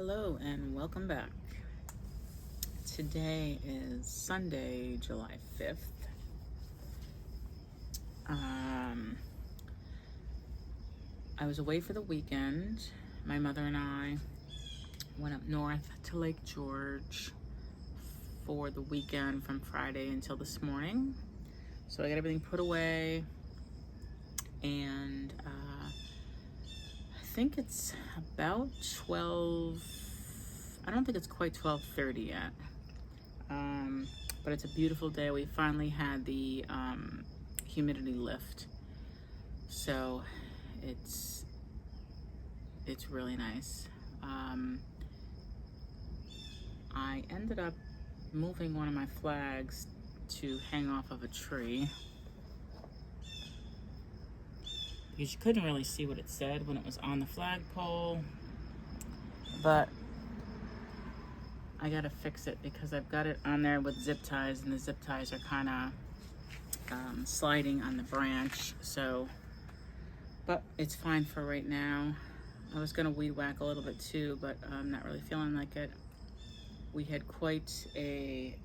Hello and welcome back. Today is Sunday, July 5th. I was away for the weekend. My mother and I went up north to Lake George for the weekend from Friday until this morning. So I got everything put away, and I think it's about 12. I don't think it's quite 12:30 yet, but it's a beautiful day. We finally had the humidity lift, so it's really nice. I ended up moving one of my flags to hang off of a tree because you couldn't really see what it said when it was on the flagpole, but I gotta fix it because I've got it on there with zip ties, and the zip ties are kind of sliding on the branch. So, but it's fine for right now. I was gonna weed whack a little bit too, but I'm not really feeling like it. We had quite a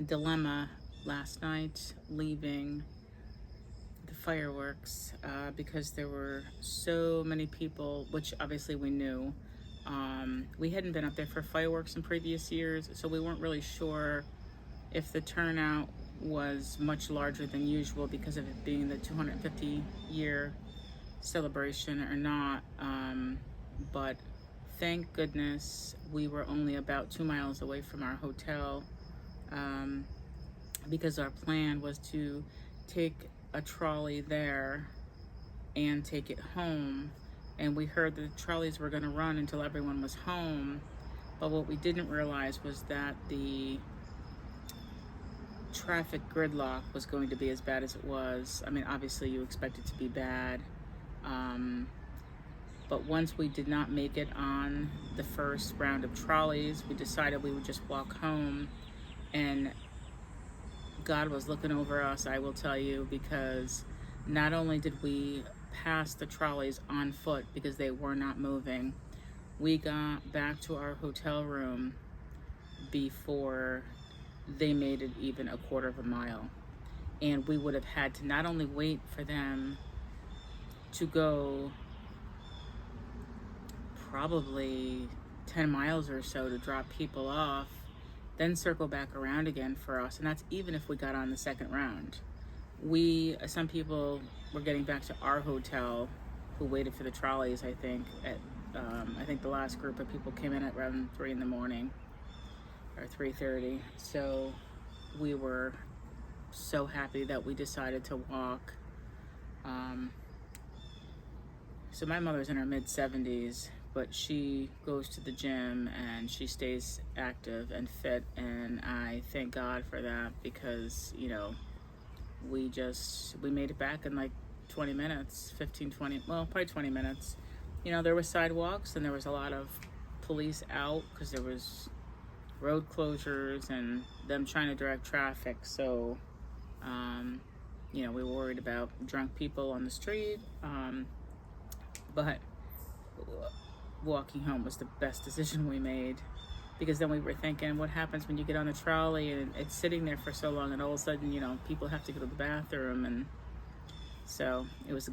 dilemma last night leaving the fireworks because there were so many people, which obviously we knew. We hadn't been up there for fireworks in previous years, so we weren't really sure if the turnout was much larger than usual because of it being the 250-year celebration or not. But thank goodness we were only about 2 miles away from our hotel, because our plan was to take a trolley there and take it home. And we heard that the trolleys were going to run until everyone was home. But what we didn't realize was that the traffic gridlock was going to be as bad as it was. I mean, obviously you expect it to be bad. But once we did not make it on the first round of trolleys, we decided we would just walk home. And God was looking over us, I will tell you, because not only did we pass the trolleys on foot because they were not moving, we got back to our hotel room before they made it even a quarter of a mile. And we would have had to not only wait for them to go probably 10 miles or so to drop people off, then circle back around again for us. And that's even if we got on the second round. Some people were getting back to our hotel who waited for the trolleys, I think. I think the last group of people came in at around 3 in the morning or 3:30. So we were so happy that we decided to walk. So my mother's in her mid-70s, but she goes to the gym and she stays active and fit, and I thank God for that because, you know, we made it back in like 20 minutes, 15, 20, well, probably 20 minutes. You know, there were sidewalks and there was a lot of police out because there was road closures and them trying to direct traffic. So, you know, we were worried about drunk people on the street. But walking home was the best decision we made, because then we were thinking, what happens when you get on the trolley and it's sitting there for so long and all of a sudden, you know, people have to go to the bathroom. And so it was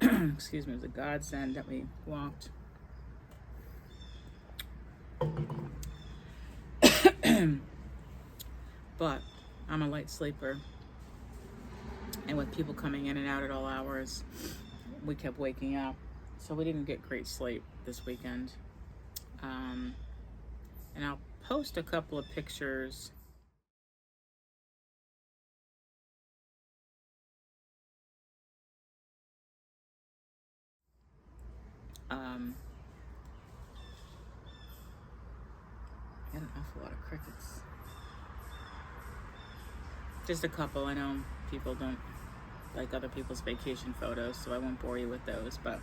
excuse me, it was a godsend that we walked. But I'm a light sleeper, and with people coming in and out at all hours, we kept waking up, so we didn't get great sleep this weekend. And I'll post a couple of pictures I had an awful lot of crickets. Just a couple. I know people don't like other people's vacation photos, so I won't bore you with those, but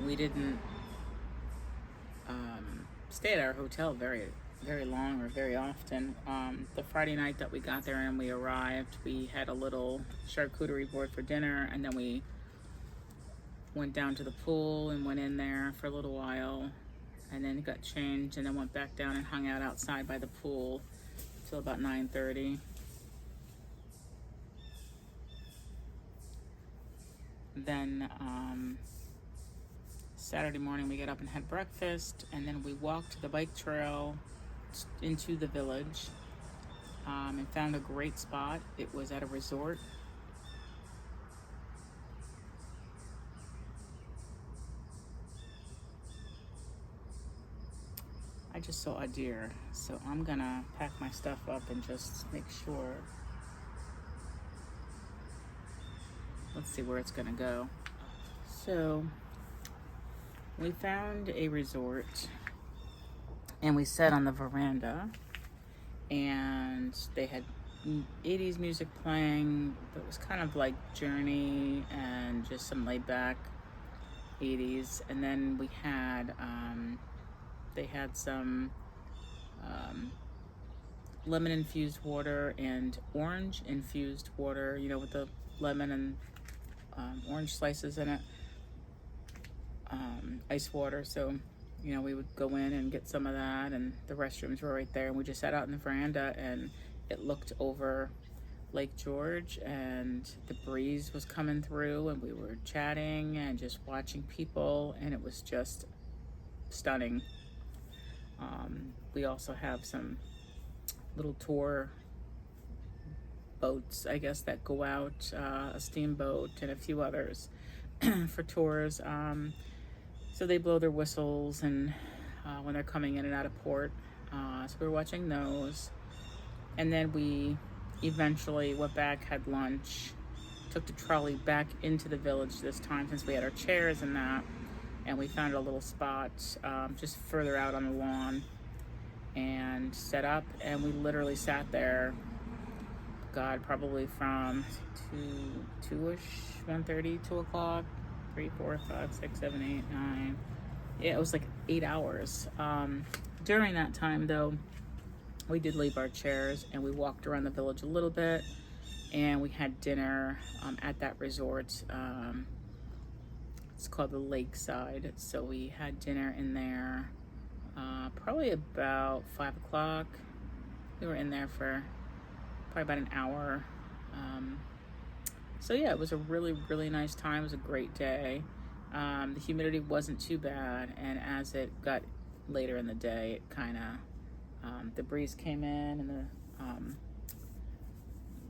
we didn't stay at our hotel very long or very often. The Friday night that we got there and we arrived, we had a little charcuterie board for dinner, and then we went down to the pool and went in there for a little while, and then got changed, and then went back down and hung out outside by the pool till about 9:30. Then Saturday morning we got up and had breakfast, and then we walked the bike trail into the village, and found a great spot. It was at a resort. I just saw a deer, so I'm gonna pack my stuff up and just make sure. Let's see where it's gonna go. So we found a resort, and we sat on the veranda, and they had 80s music playing. It was kind of like Journey and just some laid back 80s. And then we had they had some lemon infused water and orange infused water, you know, with the lemon and orange slices in it, ice water. So, you know, we would go in and get some of that, and the restrooms were right there, and we just sat out in the veranda, and it looked over Lake George, and the breeze was coming through, and we were chatting and just watching people, and it was just stunning. We also have some little tour boats, I guess, that go out, a steamboat and a few others for tours. So they blow their whistles and when they're coming in and out of port. So we were watching those. And then we eventually went back, had lunch, took the trolley back into the village this time since we had our chairs and that. And we found a little spot just further out on the lawn and set up. And we literally sat there, God, probably from 2-ish, 1:30, 2 o'clock, 3, 4, 5, 6, 7, 8, 9. Yeah, it was like 8 hours. During that time, though, we did leave our chairs and we walked around the village a little bit, and we had dinner at that resort. It's called the Lakeside. So we had dinner in there probably about 5 o'clock. We were in there for probably about an hour. So yeah, it was a really, really nice time. It was a great day. The humidity wasn't too bad, and as it got later in the day, it kind of the breeze came in and the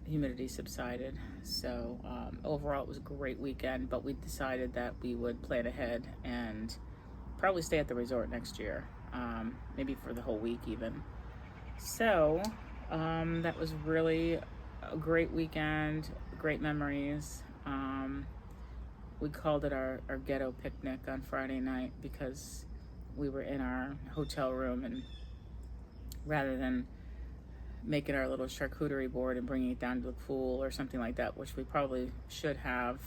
humidity subsided. So overall it was a great weekend, but we decided that we would plan ahead and probably stay at the resort next year, maybe for the whole week even. So that was really a great weekend, great memories. We called it our ghetto picnic on Friday night because we were in our hotel room, and rather than making our little charcuterie board and bringing it down to the pool or something like that, which we probably should have,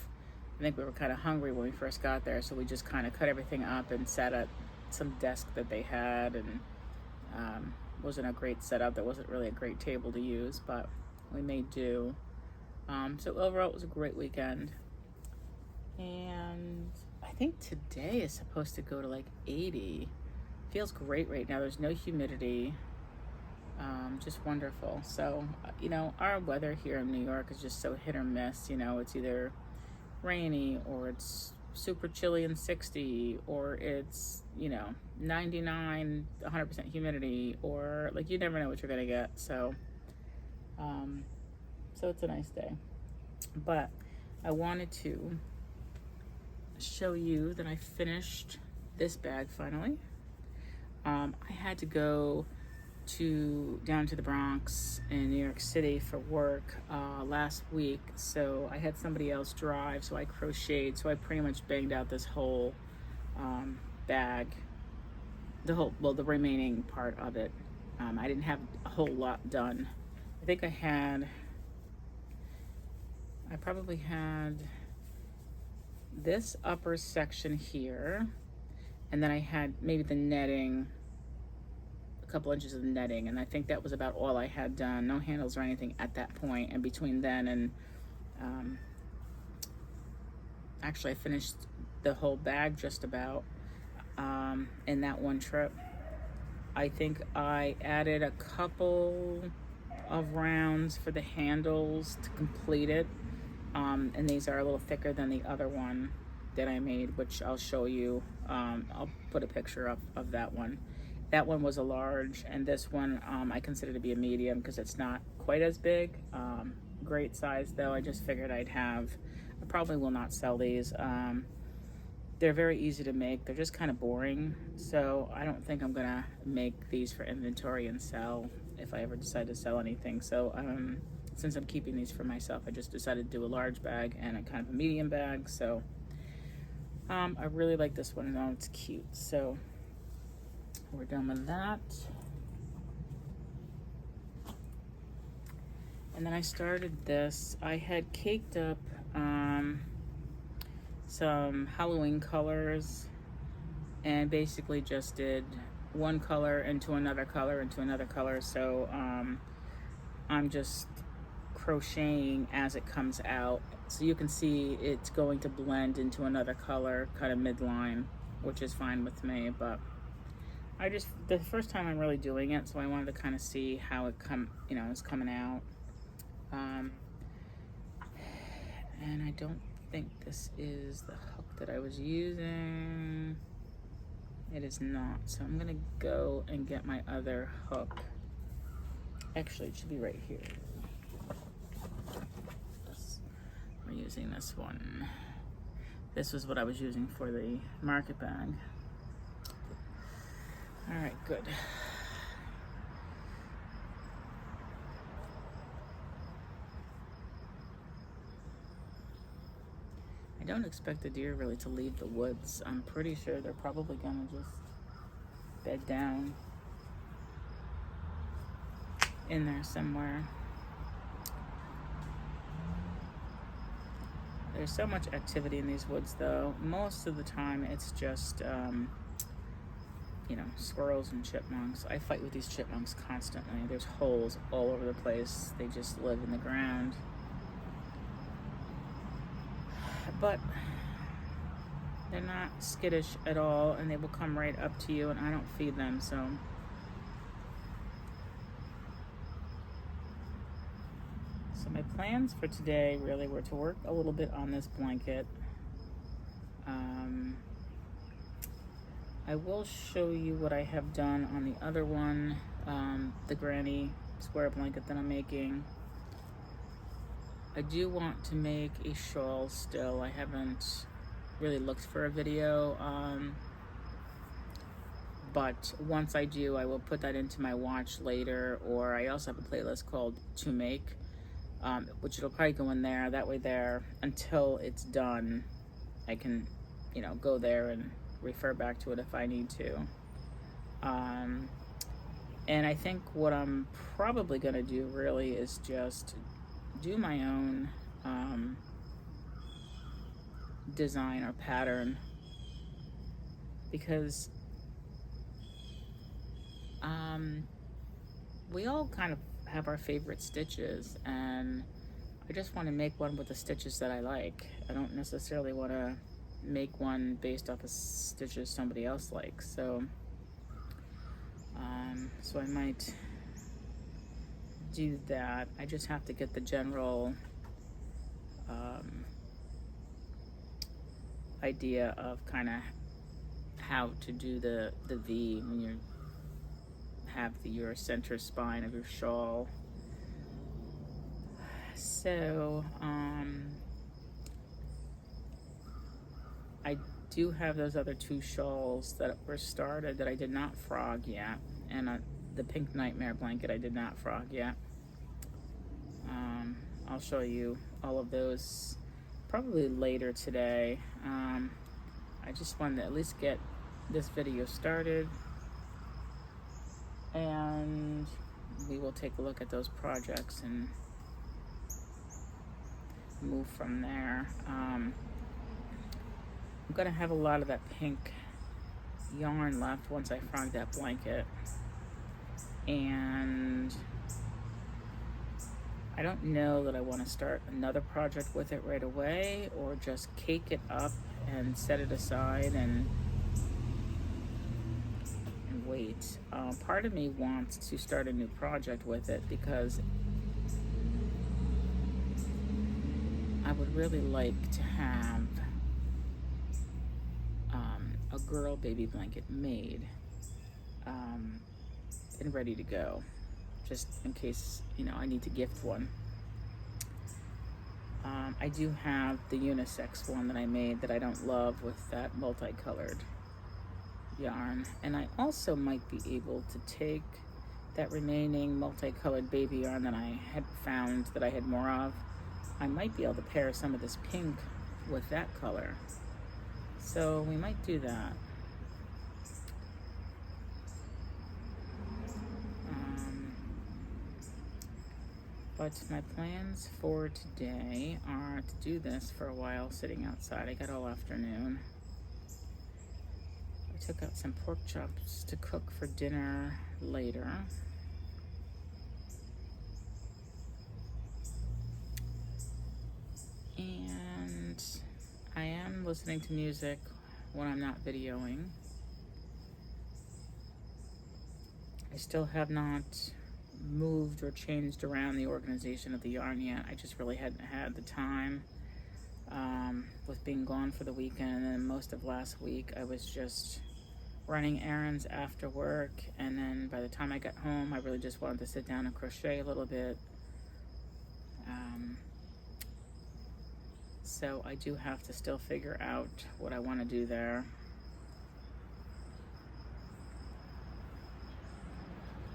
I think we were kind of hungry when we first got there, so we just kind of cut everything up and sat at some desk that they had, and wasn't a great setup. There wasn't really a great table to use, but we made do. So overall it was a great weekend, and I think today is supposed to go to like 80. Feels great right now. There's no humidity. Just wonderful. So you know, our weather here in New York is just so hit or miss. You know, it's either rainy or it's super chilly and 60, or it's, you know, 99, 100% humidity, or like you never know what you're gonna get. So so it's a nice day. But I wanted to show you that I finished this bag finally. I had to go down to the Bronx in New York City for work last week, so I had somebody else drive, so I crocheted, so I pretty much banged out this whole bag, the remaining part of it. I didn't have a whole lot done. I think I probably had this upper section here, and then I had maybe the netting, a couple inches of netting, and I think that was about all I had done. No handles or anything at that point. And between then and actually I finished the whole bag just about in that one trip. I think I added a couple of rounds for the handles to complete it. And these are a little thicker than the other one that I made, which I'll show you. I'll put a picture up of that one. That one was a large, and this one I consider to be a medium because it's not quite as big. Great size though. I just figured I probably will not sell these. They're very easy to make. They're just kind of boring. So I don't think I'm gonna make these for inventory and sell if I ever decide to sell anything. So since I'm keeping these for myself, I just decided to do a large bag and a kind of a medium bag. So I really like this one though, it's cute. So we're done with that. And then I started this. I had caked up some Halloween colors and basically just did one color into another color into another color. So I'm just crocheting as it comes out. So you can see it's going to blend into another color kind of midline, which is fine with me. But the first time I'm really doing it, so I wanted to kind of see how it is coming out. And I don't think this is the hook that I was using. It is not. So I'm gonna go and get my other hook. Actually, it should be right here. We're using this one. This was what I was using for the market bag. All right, good. I don't expect the deer really to leave the woods. I'm pretty sure they're probably gonna just bed down in there somewhere. There's so much activity in these woods though. Most of the time it's just, squirrels and chipmunks. I fight with these chipmunks constantly. There's holes all over the place. They just live in the ground. But they're not skittish at all, and they will come right up to you, and I don't feed them, so. So my plans for today really were to work a little bit on this blanket. I will show you what I have done on the other one, the granny square blanket that I'm making. I do want to make a shawl still. I haven't really looked for a video, but once I do, I will put that into my watch later, or I also have a playlist called To Make, which it'll probably go in there. That way there, until it's done, I can, go there and refer back to it if I need to. And I think what I'm probably gonna do really is just do my own design or pattern, because we all kind of have our favorite stitches, and I just want to make one with the stitches that I like. I don't necessarily want to make one based off of stitches somebody else likes. So so I might do that. I just have to get the general idea of kind of how to do the V when you have your center spine of your shawl. So I do have those other two shawls that were started that I did not frog yet, and the Pink Nightmare blanket I did not frog yet. I'll show you all of those probably later today. I just wanted to at least get this video started, and we will take a look at those projects and move from there. I'm gonna have a lot of that pink yarn left once I frog that blanket, and I don't know that I want to start another project with it right away or just cake it up and set it aside and wait. Part of me wants to start a new project with it because I would really like to have a girl baby blanket made and ready to go, just in case, you know, I need to gift one. I do have the unisex one that I made that I don't love with that multicolored yarn, and I also might be able to take that remaining multicolored baby yarn that I had found that I had more of. I might be able to pair some of this pink with that color, so we might do that. But my plans for today are to do this for a while sitting outside. I got all afternoon. I took out some pork chops to cook for dinner later. And I am listening to music when I'm not videoing. I still have not moved or changed around the organization of the yarn yet. I just really hadn't had the time with being gone for the weekend, and most of last week I was just running errands after work, and then by the time I got home I really just wanted to sit down and crochet a little bit. So I do have to still figure out what I want to do there.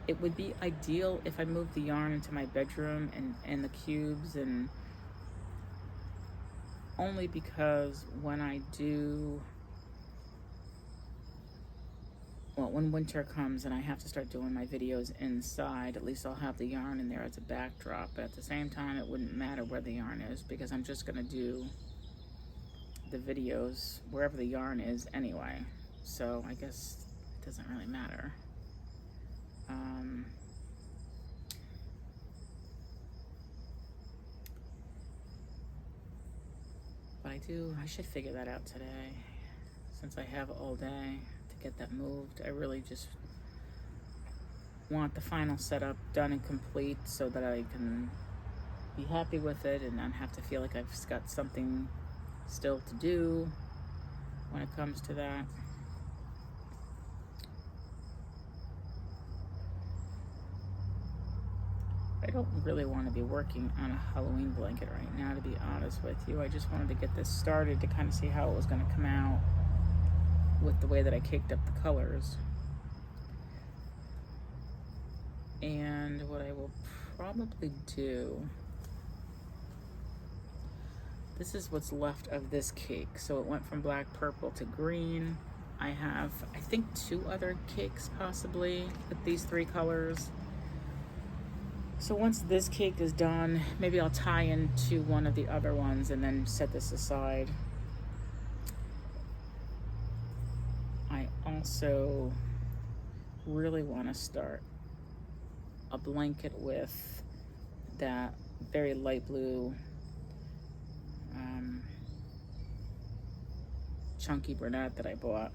It would be ideal if I moved the yarn into my bedroom and the cubes, and only because when I do, well, when winter comes and I have to start doing my videos inside, at least I'll have the yarn in there as a backdrop. But at the same time, it wouldn't matter where the yarn is because I'm just gonna do the videos wherever the yarn is anyway. So I guess it doesn't really matter. But I should figure that out today, since I have all day to get that moved. I really just want the final setup done and complete so that I can be happy with it and not have to feel like I've got something still to do when it comes to that. I don't really want to be working on a Halloween blanket right now, to be honest with you. I just wanted to get this started to kind of see how it was going to come out with the way that I caked up the colors. And what I will probably do, this is what's left of this cake. So it went from black, purple to green. I have, I think, 2 other cakes possibly with these 3 colors. So once this cake is done, maybe I'll tie into one of the other ones and then set this aside. I also really want to start a blanket with that very light blue chunky brunette that I bought.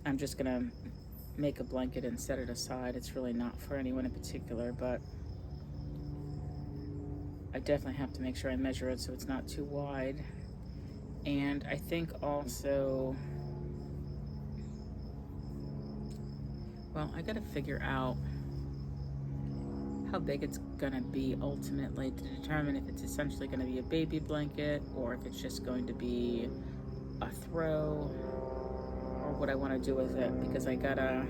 I'm just gonna make a blanket and set it aside. It's really not for anyone in particular, but I definitely have to make sure I measure it so it's not too wide. And I think also, well, I gotta figure out how big it's gonna be ultimately to determine if it's essentially gonna be a baby blanket or if it's just going to be a throw, or what I want to do with it, because I gotta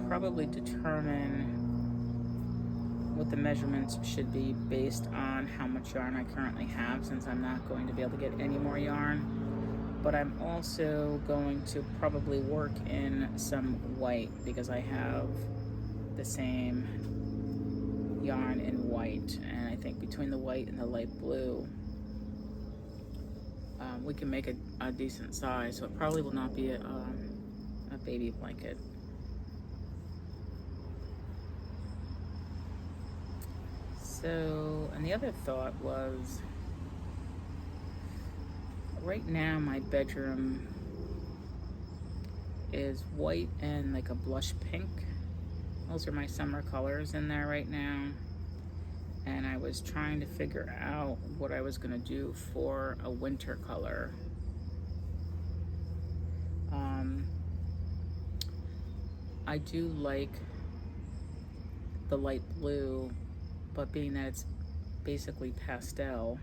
probably determine what the measurements should be based on how much yarn I currently have, since I'm not going to be able to get any more yarn. But I'm also going to probably work in some white because I have the same yarn in white, and I think between the white and the light blue we can make a decent size. So it probably will not be a baby blanket. So, and the other thought was, right now my bedroom is white and like a blush pink. Those are my summer colors in there right now. And I was trying to figure out what I was gonna do for a winter color. I do like the light blue, but being that it's basically pastel,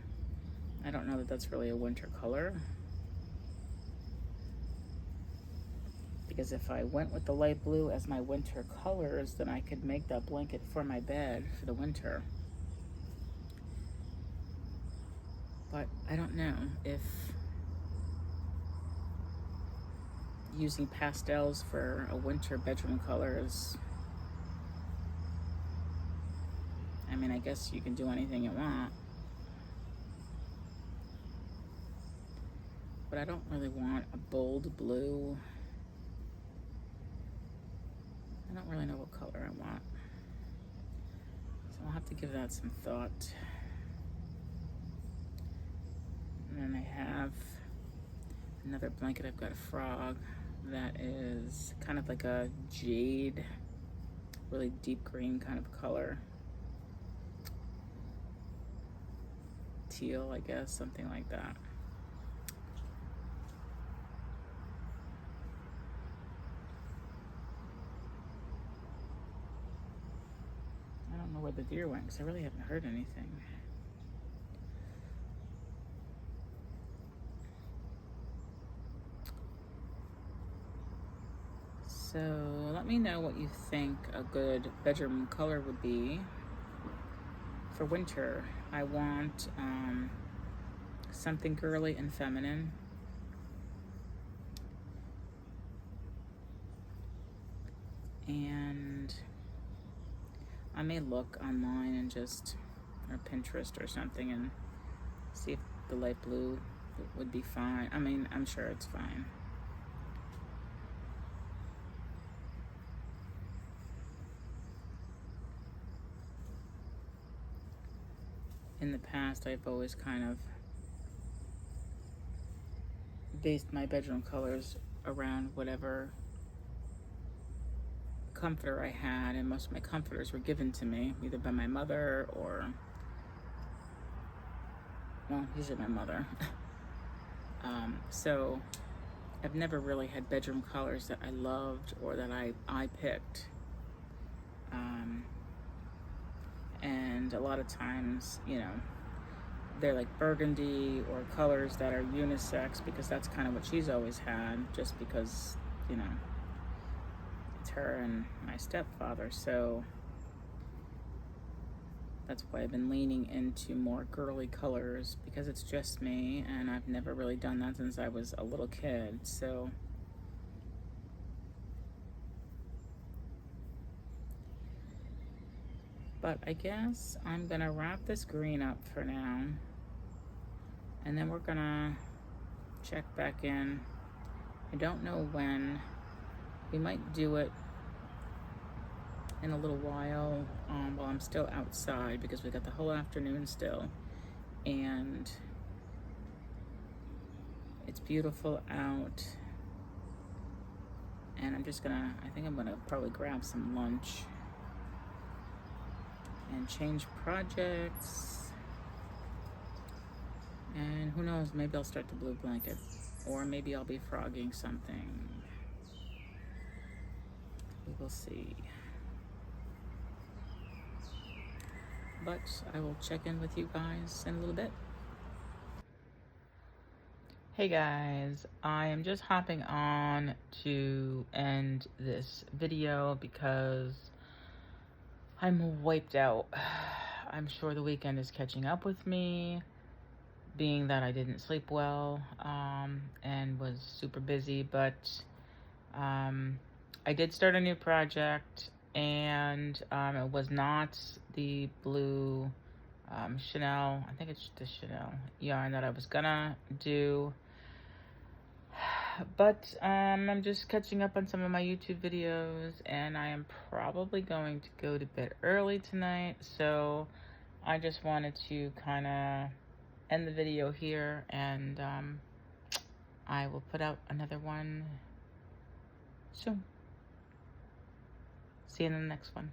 I don't know that that's really a winter color. Because if I went with the light blue as my winter colors, then I could make that blanket for my bed for the winter. But I don't know if using pastels for a winter bedroom color is, I mean, I guess you can do anything you want. But I don't really want a bold blue. I don't really know what color I want. So I'll have to give that some thought. And then I have another blanket. I've got a frog that is kind of like a jade, really deep green kind of color. Teal, I guess, something like that. I don't know where the deer went because I really haven't heard anything. So let me know what you think a good bedroom color would be for winter. I want something girly and feminine. And I may look online and just, or Pinterest or something, and see if the light blue would be fine. I mean, I'm sure it's fine. In the past, I've always kind of based my bedroom colors around whatever comforter I had, and most of my comforters were given to me either by my mother or, well, usually my mother. So I've never really had bedroom colors that I loved or that I picked. And a lot of times, you know, they're like burgundy or colors that are unisex, because that's kind of what she's always had, just because, you know, it's her and my stepfather. So that's why I've been leaning into more girly colors, because it's just me, and I've never really done that since I was a little kid. So but I guess I'm gonna wrap this green up for now, and then we're gonna check back in. I don't know when. We might do it in a little while while I'm still outside, because we got the whole afternoon still, and it's beautiful out. And I'm just gonna, I think I'm gonna probably grab some lunch and change projects, and who knows, maybe I'll start the blue blanket, or maybe I'll be frogging something. We will see. But I will check in with you guys in a little bit. Hey guys, I am just hopping on to end this video because I'm wiped out. I'm sure the weekend is catching up with me, being that I didn't sleep well and was super busy, but I did start a new project, and it was not the blue Chanel, I think it's the Chanel yarn that I was gonna do, but I'm just catching up on some of my YouTube videos, and I am probably going to go to bed early tonight, so I just wanted to kind of end the video here, and I will put out another one soon. See you in the next one.